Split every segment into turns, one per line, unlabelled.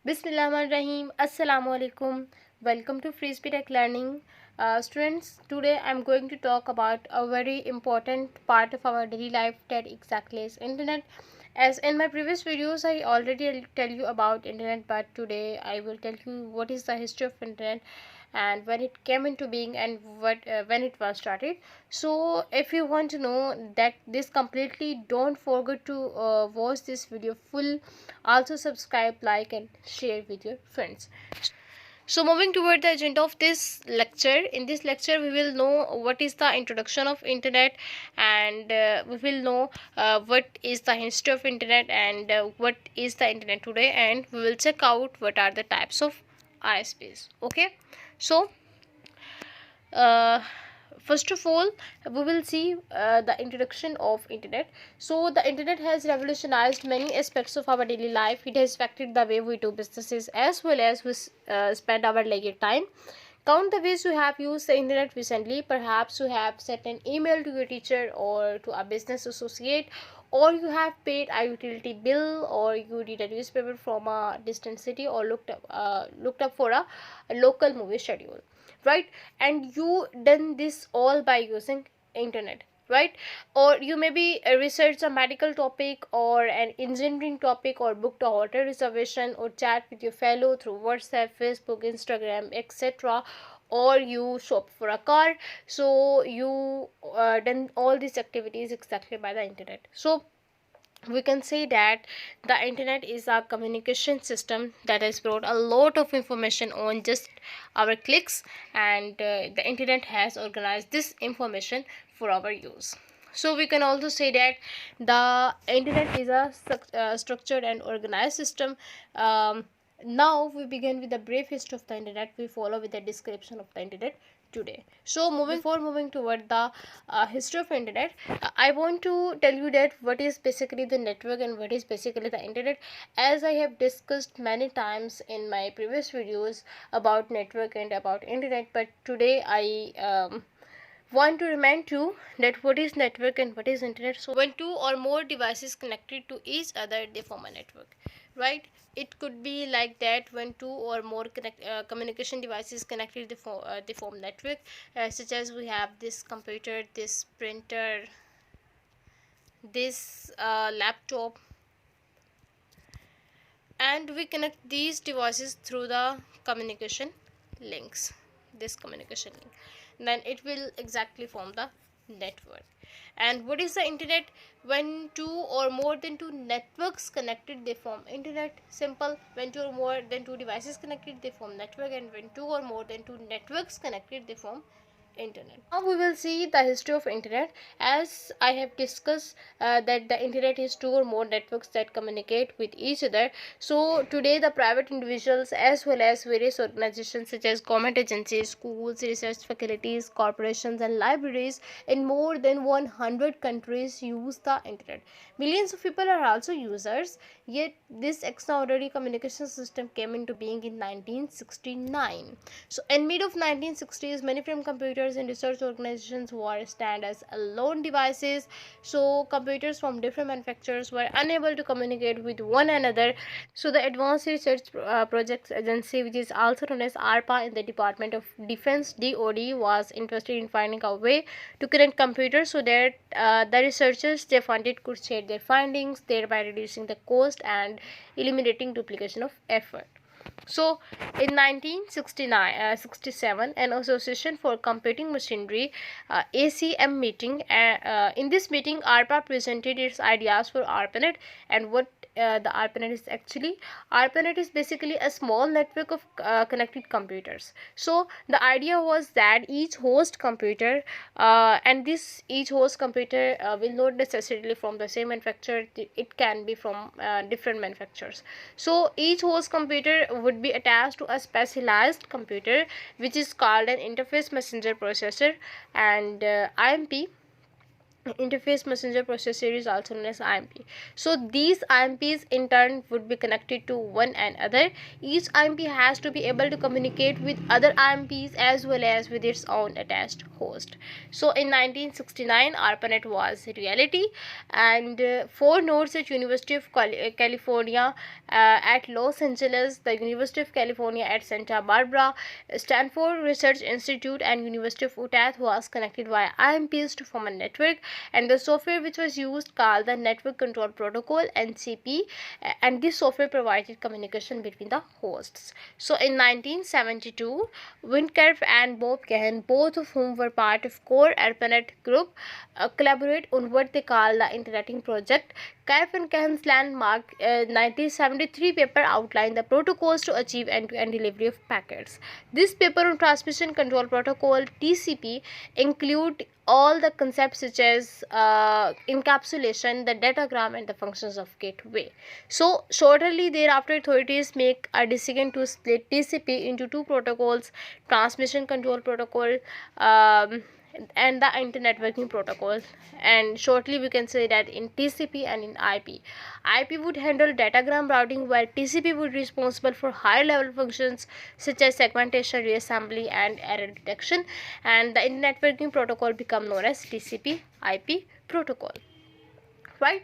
Bismillahirrahmanirrahim. Assalamu alaikum. Welcome to Frisbee Tech Learning. Students, today I'm going to talk about a very important part of our daily life that exactly is internet. As in my previous videos, I already tell you about internet, but today I will tell you what is the history of internet and when it came into being and what when it was started. So if you want to know that this completely, don't forget to watch this video full. Also subscribe, like and share with your friends. So moving toward the agenda of this lecture, in this lecture we will know what is the introduction of internet, and we will know what is the history of internet, and what is the internet today, and we will check out what are the types of ISPs. Okay, so uh, first of all we will see the introduction of internet. So the internet has revolutionized many aspects of our daily life. It has affected the way we do businesses as well as we spend our leisure time. Count the ways you have used the internet recently. Perhaps you have sent an email to your teacher or to a business associate, or you have paid a utility bill, or you read a newspaper from a distant city, or looked up for a local movie schedule, right? And you done this all by using internet, right? Or you maybe research a medical topic or an engineering topic, or booked a hotel reservation, or chat with your fellow through WhatsApp, Facebook, Instagram, etc. Or you shop for a car. So you done all these activities exactly by the internet. So we can say that the internet is a communication system that has brought a lot of information on just our clicks, and the internet has organized this information for our use. So we can also say that the internet is a structured and organized system. Now we begin with the brief history of the internet. We follow with the description of the internet today. So before moving toward the history of internet, I want to tell you that what is basically the network and what is basically the internet. As I have discussed many times in my previous videos about network and about internet, but today I want to remind you that what is network and what is internet. So when two or more devices connected to each other, they form a network, right? It could be like that. When two or more communication devices connected, they form network, such as we have this computer, this printer, this laptop, and we connect these devices through the communication links, this communication link, then it will exactly form the network. And what is the internet? When two or more than two networks connected, they form internet. Simple. When two or more than two devices connected, they form network, and when two or more than two networks connected, they form internet. Now we will see the history of internet. As I have discussed that the internet is two or more networks that communicate with each other. So today the private individuals as well as various organizations such as government agencies, schools, research facilities, corporations and libraries in more than 100 countries use the internet. Millions of people are also users, yet this extraordinary communication system came into being in 1969. So in mid of 1960s, many from computers and research organizations were stand as alone devices. So computers from different manufacturers were unable to communicate with one another. So the Advanced Research Projects Agency, which is also known as ARPA in the Department of Defense (DoD), was interested in finding a way to connect computers so that the researchers they funded could share their findings, thereby reducing the cost and eliminating duplication of effort. So, in 1967, an Association for Computing Machinery (ACM) meeting. In this meeting, ARPA presented its ideas for ARPANET. And what the ARPANET is actually? ARPANET is basically a small network of connected computers. So the idea was that each host computer, and this each host computer will not necessarily from the same manufacturer. It can be from different manufacturers. So each host computer would be attached to a specialized computer, which is called an interface messenger processor, and IMP. interface messenger processor is also known as IMP. So these IMPs in turn would be connected to one another. Each IMP has to be able to communicate with other IMPs as well as with its own attached host. So in 1969 ARPANET was a reality, and four nodes at University of California at Los Angeles, the University of California at Santa Barbara, Stanford Research Institute and University of Utah was connected via IMPs to form a network, and the software which was used called the Network Control Protocol (NCP), and this software provided communication between the hosts. So in 1972 Windkerf and Bob Cahan, both of whom were part of core ARPANET group, collaborate on what they call the Interneting Project. Kerf and Cahan's landmark 1973 paper outlined the protocols to achieve end-to-end delivery of packets. This paper on Transmission Control Protocol (TCP) include all the concepts such as encapsulation, the datagram, and the functions of gateway. So shortly thereafter, authorities make a decision to split TCP into two protocols: Transmission Control Protocol and the Inter-Networking Protocol. And shortly we can say that in TCP and in IP would handle datagram routing, while TCP would be responsible for higher level functions such as segmentation, reassembly, and error detection, and the Inter-Networking Protocol become known as TCP IP protocol, right?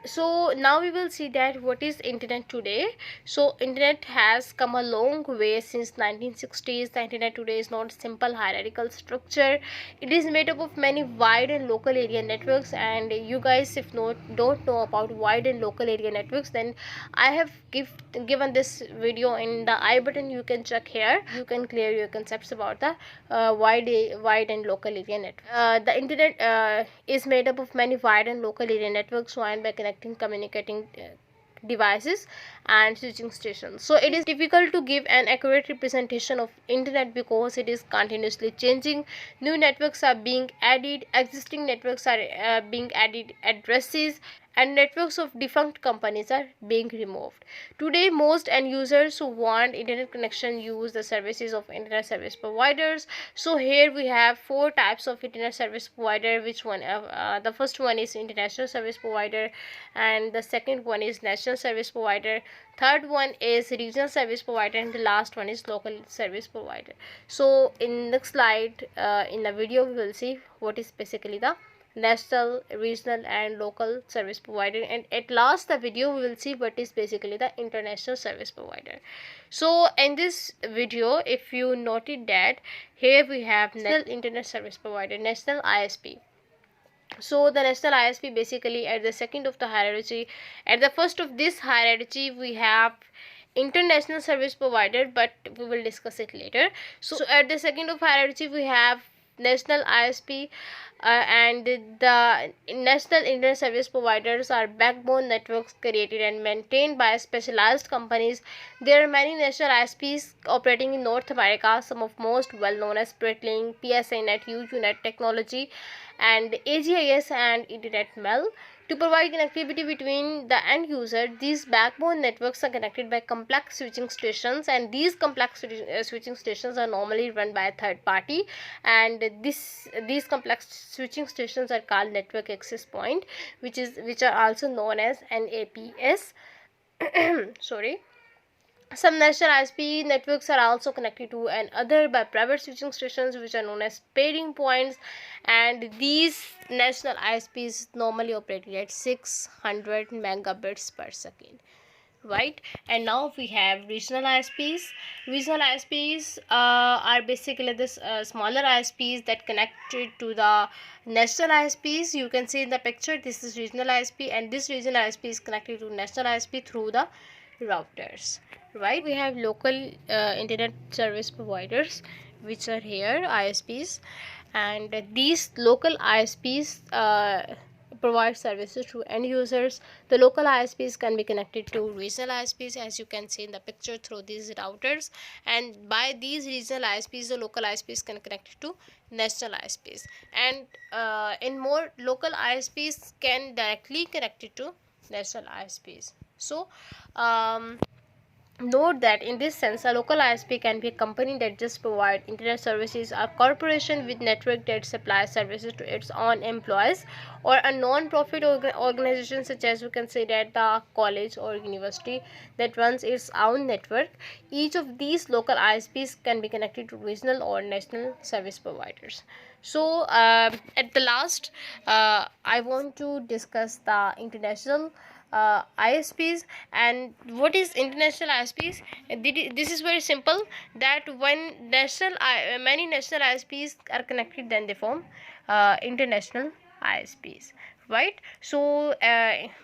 So now we will see that what is internet today. So internet has come a long way since 1960s. The internet today is not simple hierarchical structure. It is made up of many wide and local area networks, and you guys if don't know about wide and local area networks, then I have given this video in the I button. You can check here, you can clear your concepts about the wide and local area network. The internet is made up of many wide and local area networks joined by connecting communicating devices and switching stations. So it is difficult to give an accurate representation of internet because it is continuously changing. New networks are being added, existing networks are being added, addresses and networks of defunct companies are being removed. Today most end users who want internet connection use the services of internet service providers. So here we have four types of internet service provider, which one the first one is international service provider, and the second one is national service provider, third one is regional service provider, and the last one is local service provider. So in next slide in the video we will see what is basically the national, regional and local service provider, and at last the video we will see what is basically the international service provider. So in this video if you noted that here we have national internet service provider, national ISP. So the national ISP basically at the second of the hierarchy. At the first of this hierarchy we have international service provider, but we will discuss it later. So at the second of hierarchy we have national ISP, and the national internet service providers are backbone networks created and maintained by specialized companies. There are many national ISPs operating in North America. Some of most well known as Spritlink, PSANet, UUNet Technology, and AGIS and InternetMel. To provide connectivity between the end user, these backbone networks are connected by complex switching stations, and these complex switching stations are normally run by a third party, and these complex switching stations are called network access point, which are also known as NAPS. Sorry. Some national ISP networks are also connected to another by private switching stations, which are known as pairing points, and these national ISPs normally operated at 600 megabits per second, right? And now we have regional ISPs. Regional ISPs are basically this smaller ISPs that connected to the national ISPs. You can see in the picture this is regional ISP, and this regional ISP is connected to national ISP through the routers, right? We have local internet service providers, which are here ISPs, and these local ISPs provide services to end users. The local ISPs can be connected to regional ISPs, as you can see in the picture, through these routers, and by these regional ISPs the local ISPs can connect to national ISPs, and in more local ISPs can directly connect it to national ISPs. So Note that in this sense, a local ISP can be a company that just provides internet services, a corporation with network that supplies services to its own employees, or a non-profit organization such as we can say that the college or university that runs its own network. Each of these local ISPs can be connected to regional or national service providers. So at the last, I want to discuss the international ISPs. And what is international ISPs? This is very simple, that when many national ISPs are connected, then they form international ISPs, right? So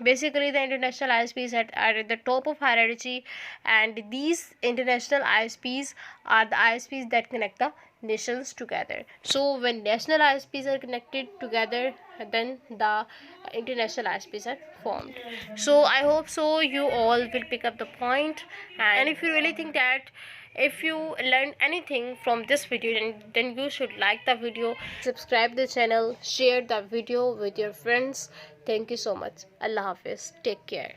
basically the international ISPs are at the top of hierarchy, and these international ISPs are the ISPs that connect the nations together. So when national ISPs are connected together, then the international ISPs are formed. So I hope so you all will pick up the point. And if you really think that if you learned anything from this video, then you should like the video, subscribe the channel, share the video with your friends. Thank you so much. Allah Hafiz. Take care.